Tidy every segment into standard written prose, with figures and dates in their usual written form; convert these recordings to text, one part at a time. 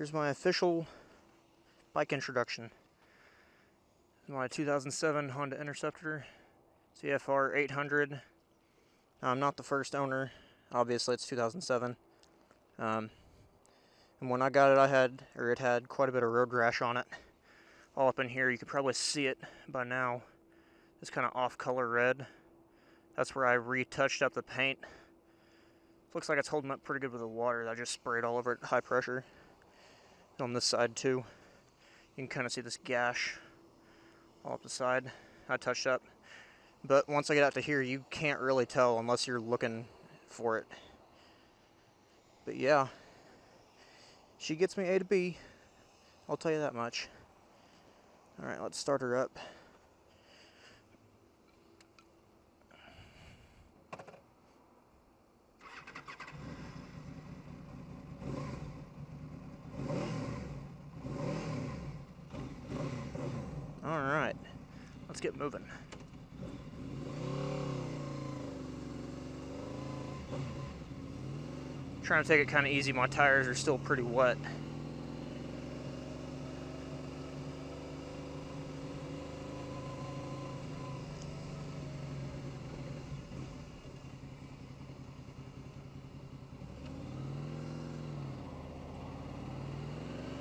Here's my official bike introduction. My 2007 Honda Interceptor CFR 800. I'm not the first owner. Obviously, it's 2007. And when I got it, it had quite a bit of road rash on it. All up in here, you could probably see it by now. This kind of off-color red. That's where I retouched up the paint. Looks like it's holding up pretty good with the water. I just sprayed all over it at high pressure. On this side too, you can kind of see this gash all up the side. I touched up, but once I get out to here, you can't really tell unless you're looking for it. But yeah, she gets me A to B, I'll tell you that much. Alright, let's start her up. Alright, let's get moving. Trying to take it kind of easy, my tires are still pretty wet.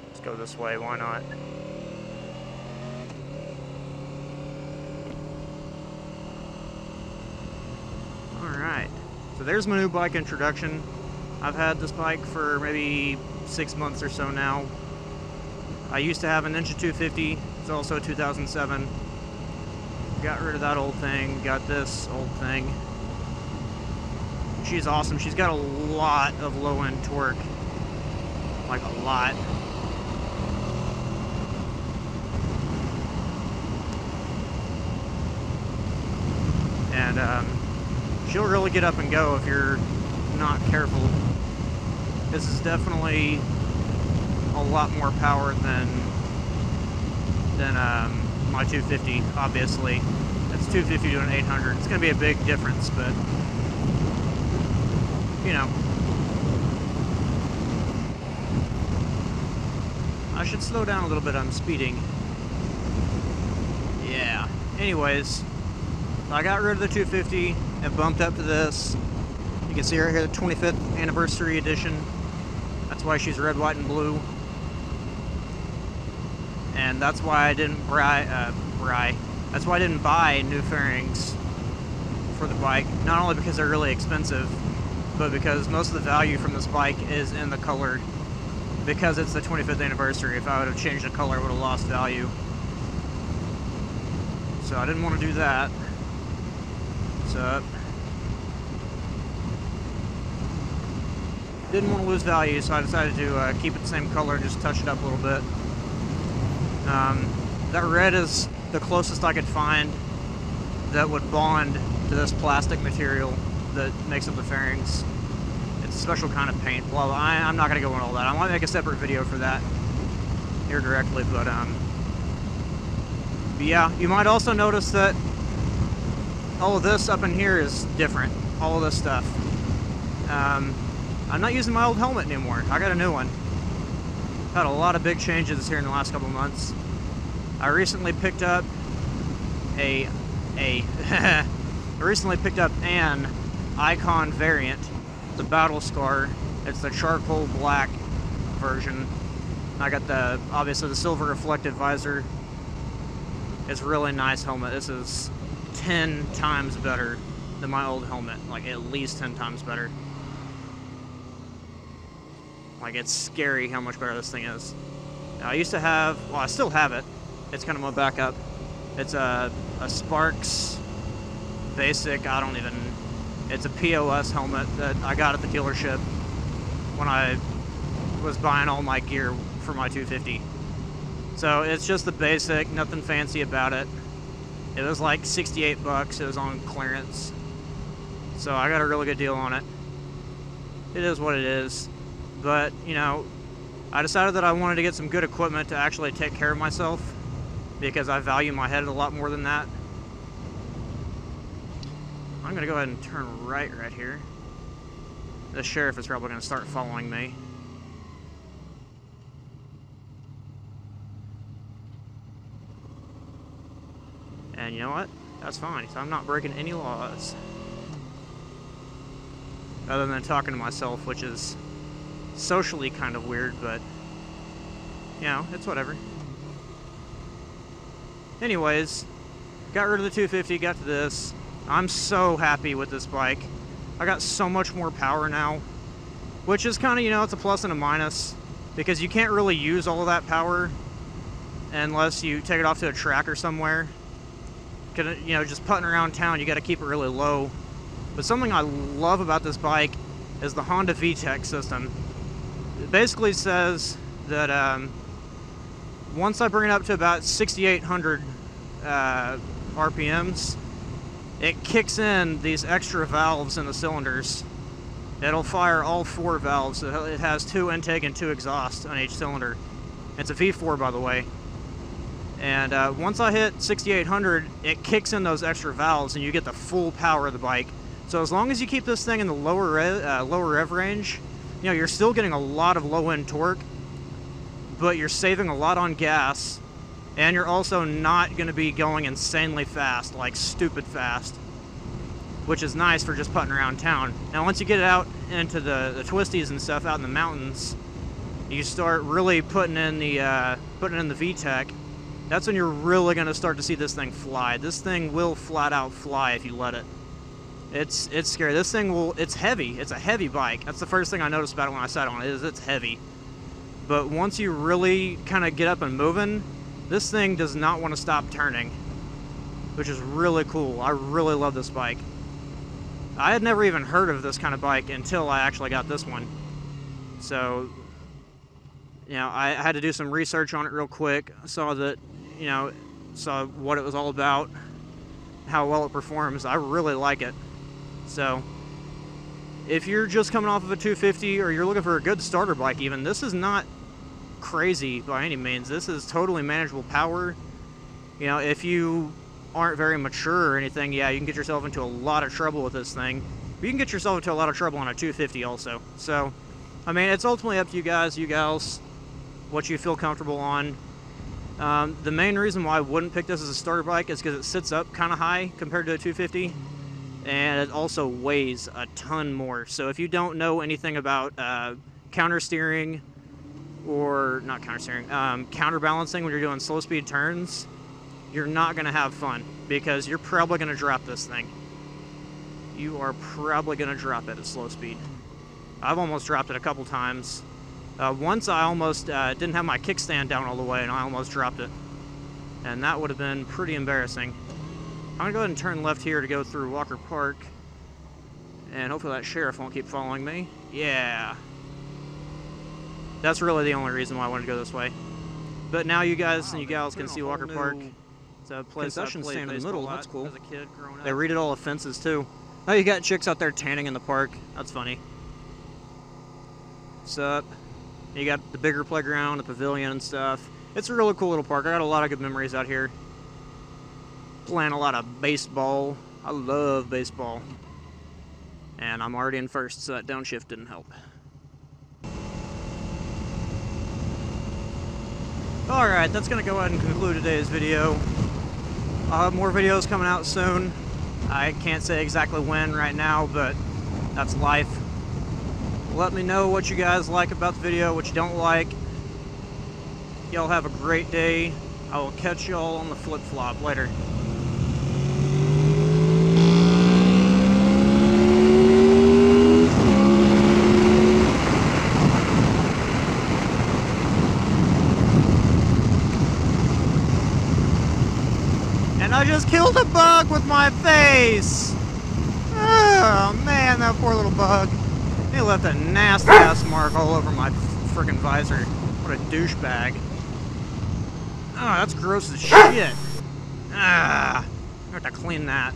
Let's go this way, why not? Alright, so there's my new bike introduction. I've had this bike for maybe 6 months or so now. I used to have an Ninja 250, it's also a 2007. Got rid of that old thing, got this old thing. She's awesome, she's got a lot of low-end torque. Like a lot. And she'll really get up and go if you're not careful. This is definitely a lot more power than my 250, obviously. It's 250 to an 800. It's going to be a big difference, but, you know. I should slow down a little bit, I'm speeding. Yeah. Anyways, I got rid of the 250 and bumped up to this. You can see right here the 25th anniversary edition. That's why she's red, white, and blue. And that's why I didn't that's why I didn't buy new fairings for the bike. Not only because they're really expensive, but because most of the value from this bike is in the color. Because it's the 25th anniversary. If I would have changed the color, it would have lost value. So I didn't want to do that. So didn't want to lose value, so I decided to keep it the same color, just touch it up a little bit. That red is the closest I could find that would bond to this plastic material that makes up the fairings. It's a special kind of paint. Well, I'm not going to go into all that. I might make a separate video for that here directly, but yeah, you might also notice that all of this up in here is different. All of this stuff. I'm not using my old helmet anymore. I got a new one. Had a lot of big changes here in the last couple months. I recently picked up an Icon variant. It's a Battle Scar. It's the charcoal black version. I got obviously the silver reflective visor. It's a really nice helmet. This is 10 times better than my old helmet. Like at least 10 times better. Like, it's scary how much better this thing is. Now, I used to have, well, I still have it. It's kind of my backup. It's a Sparks basic, it's a POS helmet that I got at the dealership when I was buying all my gear for my 250. So, it's just the basic, nothing fancy about it. It was like 68 bucks, it was on clearance. So, I got a really good deal on it. It is what it is. But, you know, I decided that I wanted to get some good equipment to actually take care of myself because I value my head a lot more than that. I'm going to go ahead and turn right here. The sheriff is probably going to start following me. And you know what? That's fine. So I'm not breaking any laws. Other than talking to myself, which is socially kind of weird, but, you know, it's whatever. Anyways, got rid of the 250, got to this. I'm so happy with this bike. I got so much more power now, which is kind of, you know, it's a plus and a minus, because you can't really use all of that power unless you take it off to a track or somewhere. You know, just putting around town, you got to keep it really low. But something I love about this bike is the Honda VTEC system. It basically says that once I bring it up to about 6,800 RPMs, it kicks in these extra valves in the cylinders. It'll fire all 4 valves. It has 2 intake and 2 exhaust on each cylinder. It's a V4, by the way. And once I hit 6,800, it kicks in those extra valves and you get the full power of the bike. So as long as you keep this thing in the lower rev range, you know, you're still getting a lot of low-end torque, but you're saving a lot on gas, and you're also not going to be going insanely fast, like stupid fast, which is nice for just putting around town. Now once you get it out into the twisties and stuff out in the mountains, you start really putting in the VTEC. That's when you're really going to start to see this thing fly. This thing will flat out fly if you let it. It's scary. This thing will, it's heavy. It's a heavy bike. That's the first thing I noticed about it when I sat on it, is it's heavy. But once you really kind of get up and moving, this thing does not want to stop turning, which is really cool. I really love this bike. I had never even heard of this kind of bike until I actually got this one. So, you know, I had to do some research on it real quick. I saw that, you know, saw what it was all about, how well it performs. I really like it. So, if you're just coming off of a 250 or you're looking for a good starter bike even, this is not crazy by any means. This is totally manageable power. You know, if you aren't very mature or anything, yeah, you can get yourself into a lot of trouble with this thing. But you can get yourself into a lot of trouble on a 250 also. So, I mean, it's ultimately up to you guys, you gals, what you feel comfortable on. The main reason why I wouldn't pick this as a starter bike is because it sits up kind of high compared to a 250, and it also weighs a ton more. So if you don't know anything about counter steering, or not counter steering, counterbalancing when you're doing slow speed turns, you're not going to have fun, because you're probably going to drop this thing. You are probably going to drop it at slow speed. I've almost dropped it a couple times. Once I almost didn't have my kickstand down all the way and I almost dropped it. And that would have been pretty embarrassing. I'm going to go ahead and turn left here to go through Walker Park. And hopefully that sheriff won't keep following me. Yeah. That's really the only reason why I wanted to go this way. But now you guys and you gals can see Walker Park. It's a place concession stand in the middle. That's cool. They redid all the fences too. Oh, you got chicks out there tanning in the park. That's funny. What's up? You got the bigger playground, the pavilion and stuff. It's a really cool little park. I got a lot of good memories out here. Playing a lot of baseball. I love baseball. And I'm already in first, so that downshift didn't help. Alright, that's going to go ahead and conclude today's video. I'll have more videos coming out soon. I can't say exactly when right now, but that's life. Let me know what you guys like about the video, what you don't like. Y'all have a great day. I will catch y'all on the flip-flop later. And I just killed a bug with my face! Oh man, that poor little bug. He left a nasty ass mark all over my freaking visor. What a douchebag. Oh, that's gross as shit. I have to clean that.